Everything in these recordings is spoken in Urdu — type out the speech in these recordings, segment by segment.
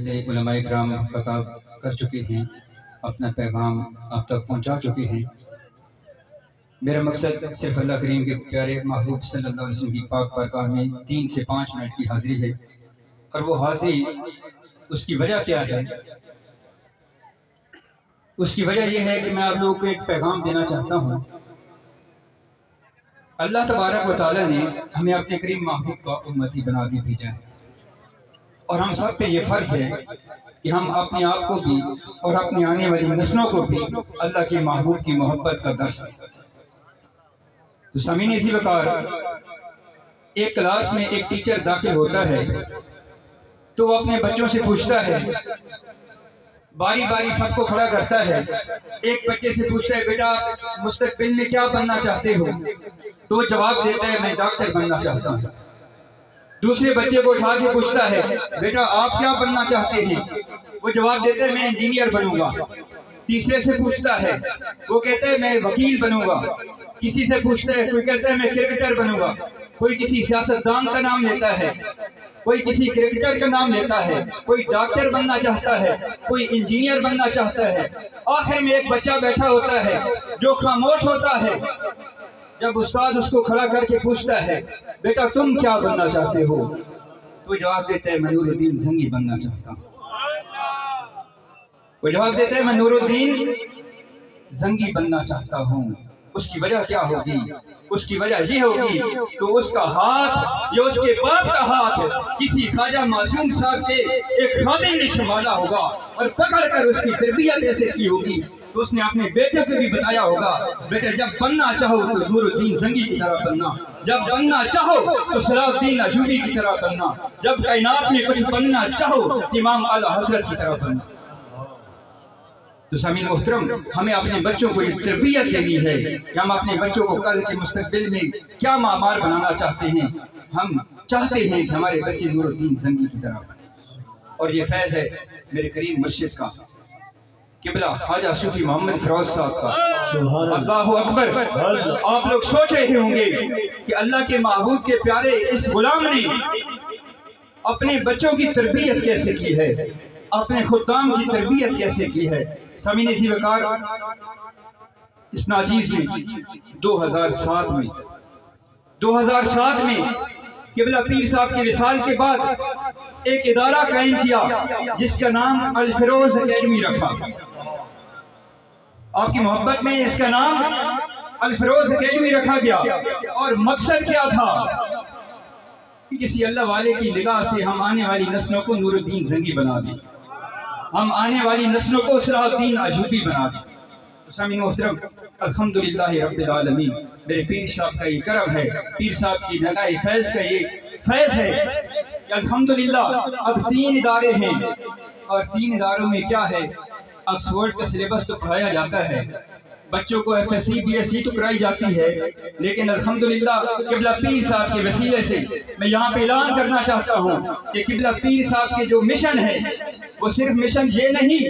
پہلے علماء کرام خطاب کر چکے ہیں، اپنا پیغام آپ تک پہنچا چکے ہیں۔ میرا مقصد صرف اللہ کریم کے پیارے محبوب صلی اللہ علیہ وسلم کی پاک بارگاہ میں 3 سے 5 منٹ کی حاضری ہے، اور وہ حاضری اس کی وجہ کیا ہے؟ اس کی وجہ یہ ہے کہ میں آپ لوگوں کو ایک پیغام دینا چاہتا ہوں۔ اللہ تبارک و تعالیٰ نے ہمیں اپنے کریم محبوب کا امتی بنا کے بھیجا ہے، اور ہم سب پہ یہ فرض ہے کہ ہم اپنے آپ کو بھی اور اپنی آنے والی نسلوں کو بھی اللہ کے محبوب کی محبت کا درس دیں۔ تو سامعین اسی وقار ایک کلاس میں ایک ٹیچر داخل ہوتا ہے تو وہ اپنے بچوں سے پوچھتا ہے، باری باری سب کو کھڑا کرتا ہے، ایک بچے سے پوچھتا ہے بیٹا مستقبل میں کیا بننا چاہتے ہو؟ تو وہ جواب دیتا ہے میں ڈاکٹر بننا چاہتا ہوں۔ دوسرے بچے کو اٹھا کے پوچھتا ہے بیٹا آپ کیا بننا چاہتے ہیں؟ وہ جواب دیتا ہے میں انجینئر بنوں گا۔ تیسرے سے پوچھتا ہے، وہ کہتا ہے میں وکیل بنوں گا۔ کسی سے پوچھتا ہے، کوئی کہتا ہے میں کرکٹر بنوں گا، کوئی کسی سیاستدان کا نام لیتا ہے، کوئی کسی کرکٹر کا نام لیتا ہے، کوئی ڈاکٹر بننا چاہتا ہے، کوئی انجینئر بننا چاہتا ہے۔ آخر میں ایک بچہ بیٹھا ہوتا ہے جو خاموش ہوتا ہے۔ جب استاد اس کو کھڑا کر کے پوچھتا ہے بیٹا تم کیا بننا چاہتے ہو؟ تو جواب دیتا ہے میں نور الدین زنگی بننا چاہتا ہوں۔ وہ جواب دیتا ہے میں نور الدین زنگی بننا چاہتا ہوں۔ اس کی وجہ کیا ہوگی؟ اس کی وجہ یہ ہوگی کہ اس کا ہاتھ یا اس کے باپ کا ہاتھ کسی خواجہ معصوم صاحب کے ایک خادم نے سنبھالا ہوگا اور پکڑ کر اس کی تربیت ایسے کی ہوگی تو اس نے اپنے بیٹے کو بھی بتایا ہوگا بیٹے جب بننا چاہو تو نور الدین زنگی کی طرح بننا، جب بننا چاہو تو صلاح الدین ایوبی کی طرح بننا، جب کائنات میں کچھ بننا چاہو امام اعلی حضرت کی طرح بننا۔ تو سامعین محترم، ہمیں اپنے بچوں کو یہ تربیت دینی ہے کہ ہم اپنے بچوں کو کل کے مستقبل میں کیا معمار بنانا چاہتے ہیں۔ ہم چاہتے ہیں کہ ہمارے بچے نور الدین زنگی کی طرح بنیں، اور یہ فیض ہے میرے کریم مسجد کا، قبلہ خواجہ صوفی محمد فیروز صاحب کا۔ اللہ اکبر! آپ لوگ سوچ رہے ہوں گے کہ اللہ کے محبوب کے پیارے اس غلام نے اپنے بچوں کی تربیت کیسے کی ہے، اپنے خدام کی تربیت کیسے کی ہے۔ سامعین اسی وقار اس ناچیز میں 2007 میں قبلہ پیر صاحب کے وصال کے بعد ایک ادارہ قائم کیا جس کا نام الفیروز اکیڈمی رکھا۔ آپ کی محبت میں اس کا نام الفیروز اکیڈمی رکھا گیا، اور مقصد کیا تھا کہ کسی اللہ والے کی نگاہ سے ہم آنے والی نسلوں کو نور الدین زنگی بنا دیں، ہم آنے والی نسلوں کو صلاح الدین ایوبی بنا دیں۔ سامعین محترم، الحمدللہ رب العالمین، میرے پیر صاحب کا یہ کرم ہے، پیر صاحب کی نگاہ فیض کا یہ فیض ہے کہ الحمدللہ اب 3 ادارے ہیں، اور 3 اداروں میں کیا ہے، آکسفورڈ کا سلیبس تو پڑھایا جاتا ہے، بچوں کو F S C B S C تو کرائی جاتی ہے، لیکن الحمدللہ قبلہ پیر صاحب کے وسیلے سے میں یہاں پہ اعلان کرنا چاہتا ہوں کہ قبلہ پیر صاحب کے جو مشن ہے وہ صرف مشن یہ نہیں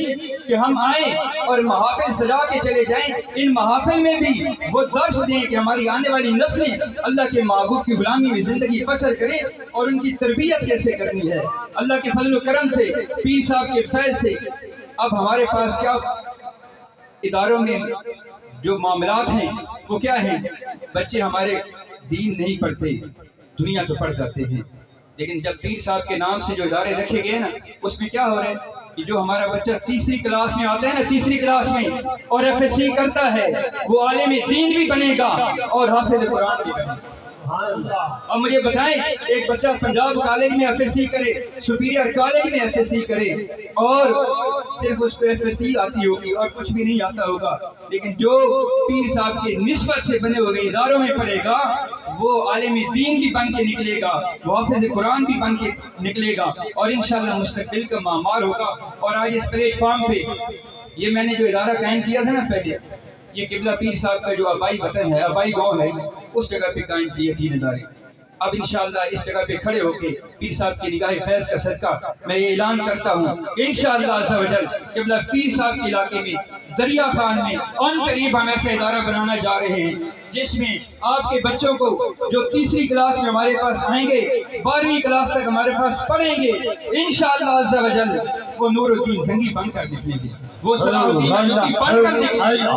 کہ ہم آئیں اور محافل سجا کے چلے جائیں، ان محافل میں بھی وہ درس دیں کہ ہماری آنے والی نسلیں اللہ کے محبوب کی غلامی میں زندگی بسر کریں اور ان کی تربیت کیسے کرنی ہے۔ اللہ کے فضل و کرم سے، پیر صاحب کے فیض سے اب ہمارے پاس کیا اداروں میں جو معاملات ہیں وہ کیا ہیں، بچے ہمارے دین نہیں پڑھتے، دنیا تو پڑھ جاتے ہیں، لیکن جب پیر صاحب کے نام سے جو ادارے رکھے گئے نا اس میں کیا ہو رہا ہے کہ جو ہمارا بچہ تیسری کلاس میں آتا ہے نا، تیسری کلاس میں اور ایف ایس سی کرتا ہے وہ عالم دین بھی بنے گا اور حافظ قرآن بھی بنے گا۔ اب مجھے بتائیں، ایک بچہ پنجاب کالج میں ایف ایس سی کرے، سپیریئر کالج میں ایف ایس سی کرے، اور صرف اس کو ایف ایس سی آتی ہوگی اور کچھ بھی نہیں آتا ہوگا، لیکن جو پیر صاحب کے نسبت سے بنے ہوئے اداروں میں پڑھے گا وہ عالم دین بھی بن کے نکلے گا، وہ حافظ قرآن بھی بن کے نکلے گا، اور انشاءاللہ مستقبل کا معمار ہوگا۔ اور آج اس پلیٹ فارم پہ یہ میں نے جو ادارہ قائم کیا تھا نا پہلے، یہ قبلہ پیر صاحب کا جو آبائی وطن ہے، آبائی گاؤں ہے، اس جگہ پہ قائم کیے 3 ادارے۔ اب انشاءاللہ اس جگہ پہ کھڑے ہو کے پیر صاحب کی نگاہ فیض کا صدقہ میں یہ اعلان کرتا ہوں انشاءاللہ عز و جل قبلہ پیر صاحب کے علاقے میں دریا خان میں ان قریب ہم ایسا ادارہ بنانا جا رہے ہیں جس میں آپ کے بچوں کو جو تیسری کلاس میں ہمارے پاس آئیں گے، 12ویں کلاس تک ہمارے پاس پڑھیں گے انشاءاللہ عز و جل، وہ نور الدین زنگی بن کر نکلیں گے، وہ صلاح الدین ایوبی بن کر نکلیں گے۔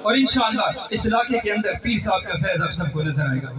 اور انشاءاللہ اس علاقے کے اندر پیر صاحب کا فیض اب سب کو نظر آئے گا۔